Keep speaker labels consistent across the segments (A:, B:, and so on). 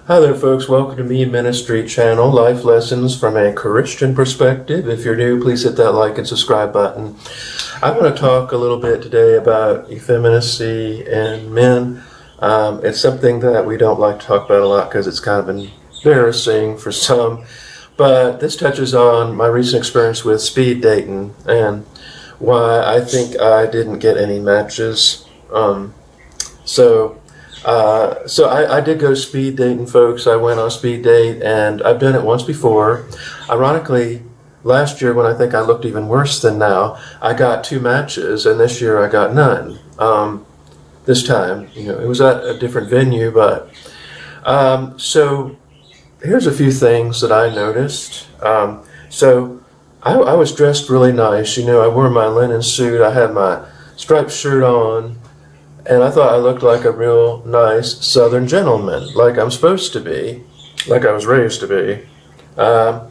A: Hi there, folks. Welcome to Me Ministry channel, Life Lessons from a Christian Perspective. If you're new, please hit that like and subscribe button. I want to talk a little bit today about effeminacy in men. It's something that we don't like to talk about a lot because it's kind of embarrassing for some. But this touches on my recent experience with speed dating and why I think I didn't get any matches. So I did go speed dating, folks. I went on a speed date, and I've done it once before. Ironically, last year, when I think I looked even worse than now, I got 2 matches, and this year I got none. This time, it was at a different venue, but so here's a few things that I noticed. So I was dressed really nice. I wore my linen suit. I had my striped shirt on. And I thought I looked like a real nice Southern gentleman, like I'm supposed to be, like I was raised to be. And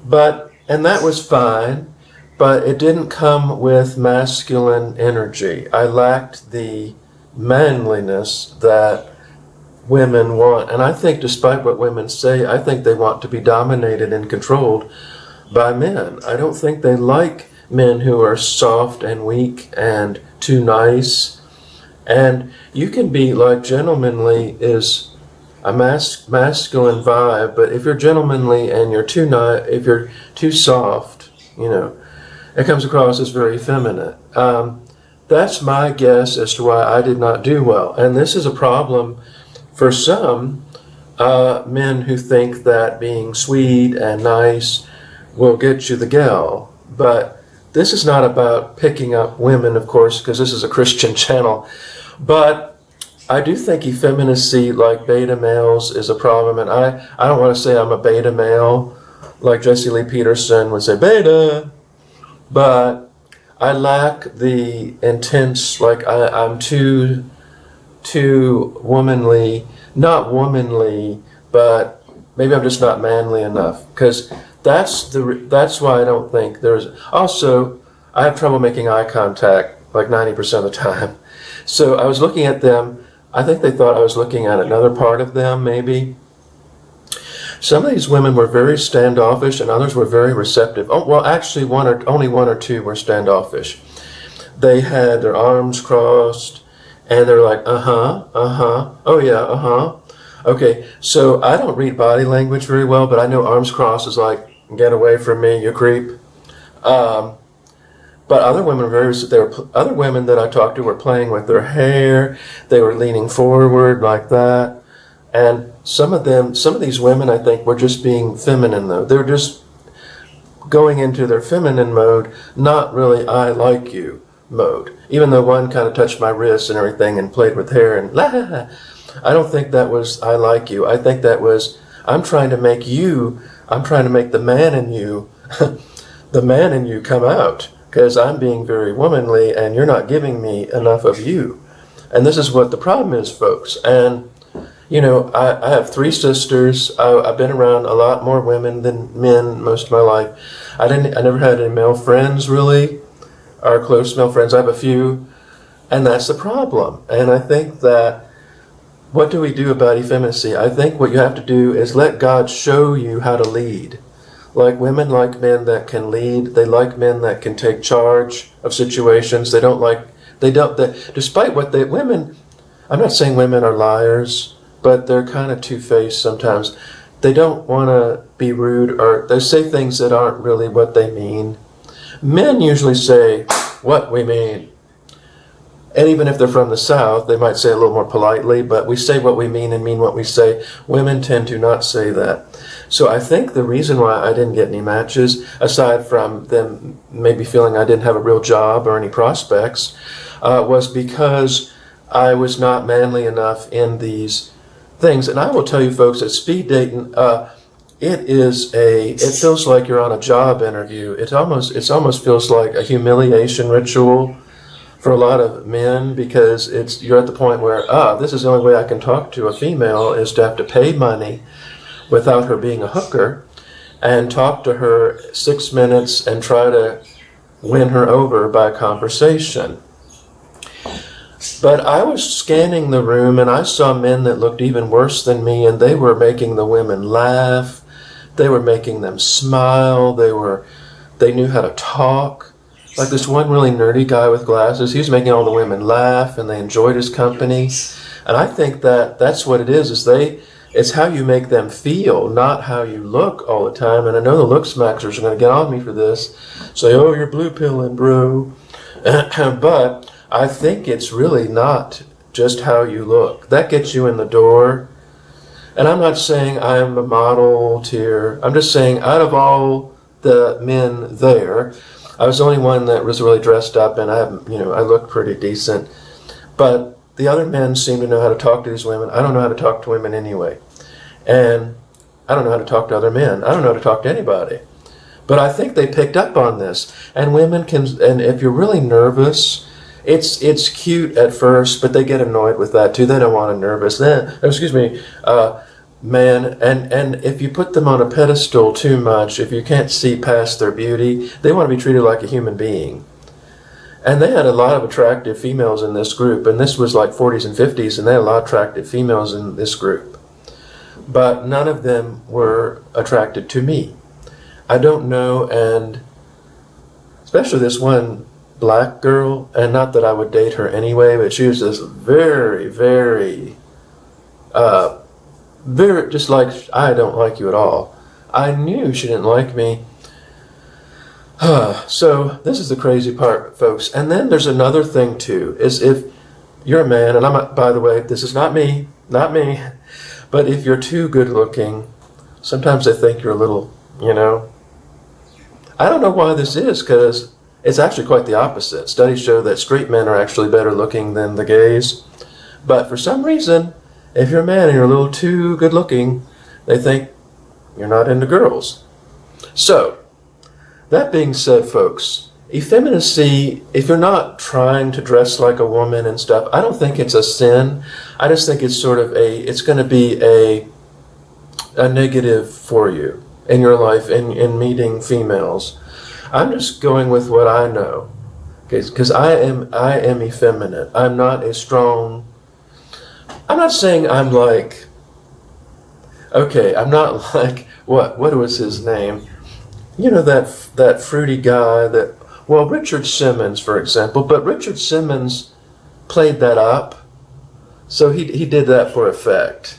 A: that was fine, but it didn't come with masculine energy. I lacked the manliness that women want. And I think despite what women say, I think they want to be dominated and controlled by men. I don't think they like men who are soft and weak and too nice. And you can be like gentlemanly is a masculine vibe, but if you're gentlemanly and you're too if you're too soft, it comes across as very effeminate. That's my guess as to why I did not do well. And this is a problem for some men who think that being sweet and nice will get you the gal. But this is not about picking up women, of course, because this is a Christian channel. But I do think effeminacy, like beta males, is a problem. And I don't want to say I'm a beta male, like Jesse Lee Peterson would say, beta. But I lack the intense, like I'm too womanly, not womanly, but maybe I'm just not manly enough. Because that's why I don't think there's... Also, I have trouble making eye contact like 90% of the time. So I was looking at them. I think they thought I was looking at another part of them, maybe. Some of these women were very standoffish and others were very receptive. Oh, well, actually, only one or two were standoffish. They had their arms crossed and they're like, oh yeah, Okay, so I don't read body language very well, but I know arms crossed is like, get away from me, you creep. But other women other women that I talked to were playing with their hair. They were leaning forward like that. And some of these women, I think, were just being feminine, though. They were just going into their feminine mode, not really I like you mode. Even though one kind of touched my wrist and everything and played with hair and I don't think that was I like you. I think that was I'm trying to make the man in you, the man in you come out. Because I'm being very womanly and you're not giving me enough of you. And this is what the problem is, folks. And, I have 3 sisters. I've been around a lot more women than men most of my life. I never had any male friends, really, or close male friends. I have a few. And that's the problem. And I think that, what do we do about effeminacy? I think what you have to do is let God show you how to lead. Like women like men that can lead. They like men that can take charge of situations. Despite what women, I'm not saying women are liars, but they're kind of two-faced sometimes. They don't want to be rude or they say things that aren't really what they mean. Men usually say what we mean. And even if they're from the South, they might say it a little more politely, but we say what we mean and mean what we say. Women tend to not say that. So I think the reason why I didn't get any matches, aside from them maybe feeling I didn't have a real job or any prospects, was because I was not manly enough in these things. And I will tell you, folks, that speed dating, it feels like you're on a job interview. It almost feels like a humiliation ritual for a lot of men, because you're at the point where this is the only way I can talk to a female is to have to pay money without her being a hooker and talk to her 6 minutes and try to win her over by conversation. But I was scanning the room and I saw men that looked even worse than me, and they were making the women laugh. They were making them smile. They knew how to talk. Like this one really nerdy guy with glasses, he was making all the women laugh and they enjoyed his company. And I think that that's what it is it's how you make them feel, not how you look all the time. And I know the look smackers are going to get on me for this. Say, oh, you're blue pilling, bro. But I think it's really not just how you look. That gets you in the door. And I'm not saying I'm a model here. I'm just saying out of all the men there, I was the only one that was really dressed up, and I looked pretty decent. But the other men seem to know how to talk to these women. I don't know how to talk to women anyway. And I don't know how to talk to other men. I don't know how to talk to anybody. But I think they picked up on this. And women can, and if you're really nervous, it's cute at first, but they get annoyed with that too. They don't want a nervous man. And if you put them on a pedestal too much, if you can't see past their beauty, they want to be treated like a human being. And they had a lot of attractive females in this group, and this was like 40s and 50s, and they had a lot of attractive females in this group. But none of them were attracted to me. I don't know, and especially this one black girl, and not that I would date her anyway, but she was this very, very, just like, I don't like you at all. I knew she didn't like me. So this is the crazy part, folks. And then there's another thing too, is if you're a man, and by the way, this is not me, but if you're too good looking, sometimes they think you're a little, I don't know why this is, because it's actually quite the opposite. Studies show that straight men are actually better looking than the gays. But for some reason, if you're a man and you're a little too good looking, they think you're not into girls. So, that being said, folks, effeminacy, if you're not trying to dress like a woman and stuff, I don't think it's a sin. I just think it's sort of it's going to be a negative for you in your life in meeting females. I'm just going with what I know, because I am effeminate. I'm not a strong. I'm not saying I'm like. Okay, I'm not like what was his name? That fruity guy Richard Simmons, for example. But Richard Simmons played that up, so he did that for effect.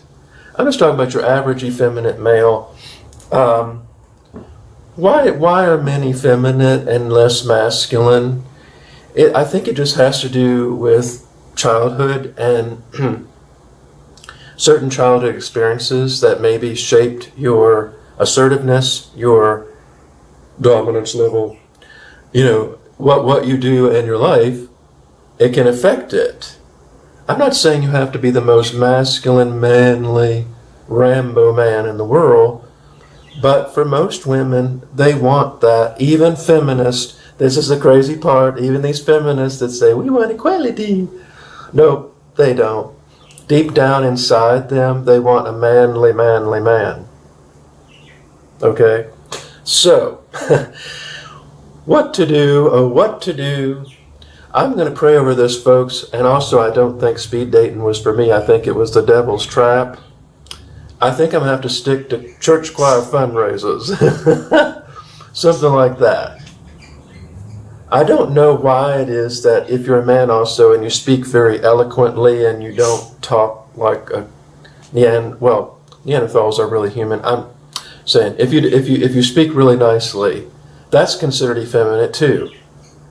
A: I'm just talking about your average effeminate male. Why are men effeminate and less masculine? I think it just has to do with childhood and certain childhood experiences that maybe shaped your assertiveness, your dominance level. What you do in your life, it can affect it. I'm not saying you have to be the most masculine, manly, Rambo man in the world, but for most women, they want that. Even feminists, this is the crazy part, even these feminists that say, we want equality. No, they don't. Deep down inside them, they want a manly man. Okay? So, what to do? I'm going to pray over this, folks, and also I don't think speed dating was for me. I think it was the devil's trap. I think I'm going to have to stick to church choir fundraisers. Something like that. I don't know why it is that if you're a man also and you speak very eloquently and you don't talk like a Neanderthals are really human. I'm saying if you speak really nicely, that's considered effeminate too.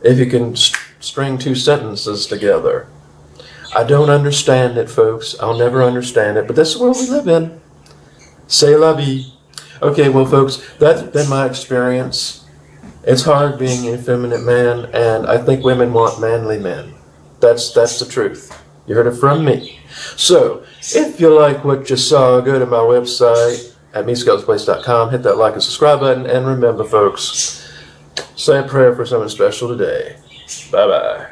A: If you can string two sentences together. I don't understand it, folks. I'll never understand it, but this is the world we live in. C'est la vie. Okay, well, folks, that's been my experience. It's hard being an effeminate man, and I think women want manly men. That's the truth. You heard it from me. So, if you like what you saw, go to my website at mescalesplace.com, hit that like and subscribe button, and remember, folks, say a prayer for someone special today. Bye-bye.